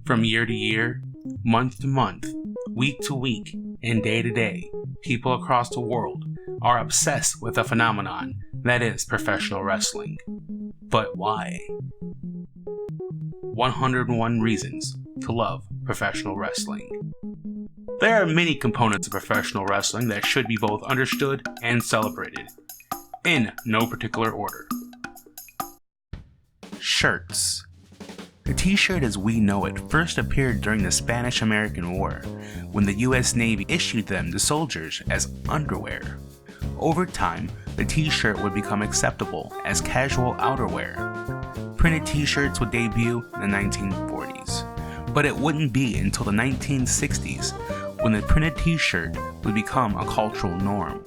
From year to year, month to month, week to week, and day to day, people across the world are obsessed with a phenomenon that is professional wrestling. But why? 101 reasons to love professional wrestling. There are many components of professional wrestling that should be both understood and celebrated, in no particular order. Shirts. The t-shirt as we know it first appeared during the Spanish-American War, when the US Navy issued them to soldiers as underwear. Over time, the t-shirt would become acceptable as casual outerwear. Printed t-shirts would debut in the 1940s, but it wouldn't be until the 1960s when the printed t-shirt would become a cultural norm.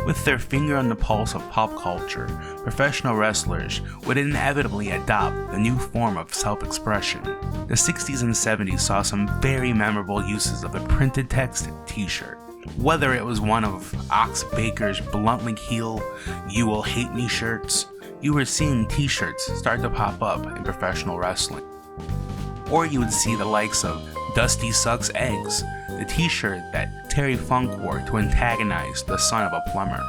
With their finger on the pulse of pop culture, professional wrestlers would inevitably adopt the new form of self-expression. The 60s and 70s saw some very memorable uses of the printed text t-shirt. Whether it was one of Ox Baker's bluntly heel, "You Will Hate Me" shirts, you were seeing t-shirts start to pop up in professional wrestling. Or you would see the likes of Dusty Sucks Eggs, the t-shirt that Terry Funk wore to antagonize the son of a plumber.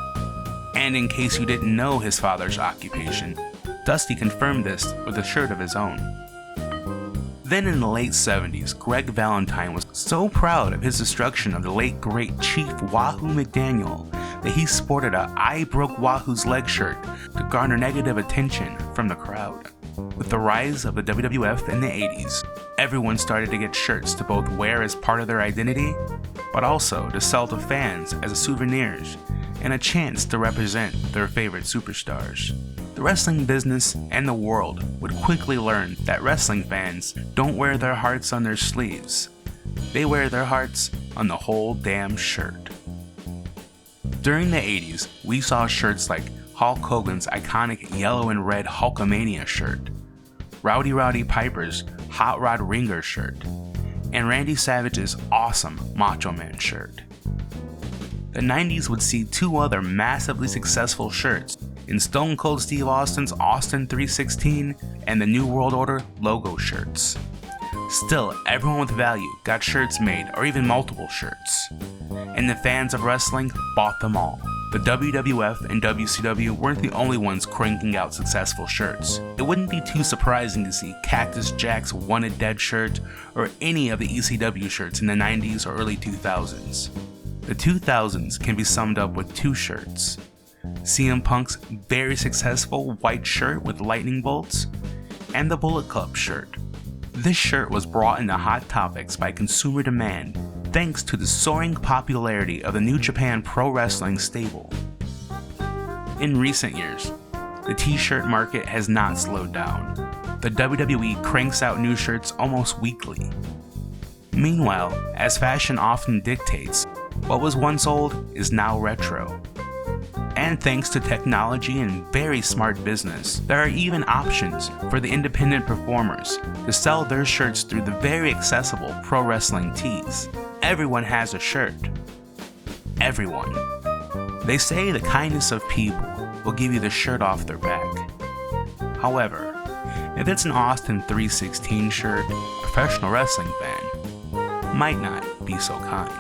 And in case you didn't know his father's occupation, Dusty confirmed this with a shirt of his own. Then in the late 70s, Greg Valentine was so proud of his destruction of the late great Chief Wahoo McDaniel that he sported a "I Broke Wahoo's Leg" shirt to garner negative attention from the crowd. With the rise of the WWF in the 80s, everyone started to get shirts to both wear as part of their identity, but also to sell to fans as souvenirs and a chance to represent their favorite superstars. The wrestling business and the world would quickly learn that wrestling fans don't wear their hearts on their sleeves. They wear their hearts on the whole damn shirt. During the 80s, we saw shirts like Hulk Hogan's iconic yellow and red Hulkamania shirt, Rowdy Piper's Hot Rod Ringer shirt, and Randy Savage's awesome Macho Man shirt. The 90s would see two other massively successful shirts in Stone Cold Steve Austin's Austin 316 and the New World Order logo shirts. Still, everyone with value got shirts made, or even multiple shirts, and the fans of wrestling bought them all. The WWF and WCW weren't the only ones cranking out successful shirts. It wouldn't be too surprising to see Cactus Jack's Wanted Dead shirt or any of the ECW shirts in the 90s or early 2000s. The 2000s can be summed up with two shirts: CM Punk's very successful white shirt with lightning bolts, and the Bullet Club shirt. This shirt was brought into Hot Topics by consumer demand thanks to the soaring popularity of the New Japan Pro Wrestling stable. In recent years, the t-shirt market has not slowed down. The WWE cranks out new shirts almost weekly. Meanwhile, as fashion often dictates, what was once old is now retro. And thanks to technology and very smart business, there are even options for the independent performers to sell their shirts through the very accessible Pro Wrestling Tees. Everyone has a shirt. Everyone. They say the kindest of people will give you the shirt off their back. However, if it's an Austin 316 shirt, a professional wrestling fan might not be so kind.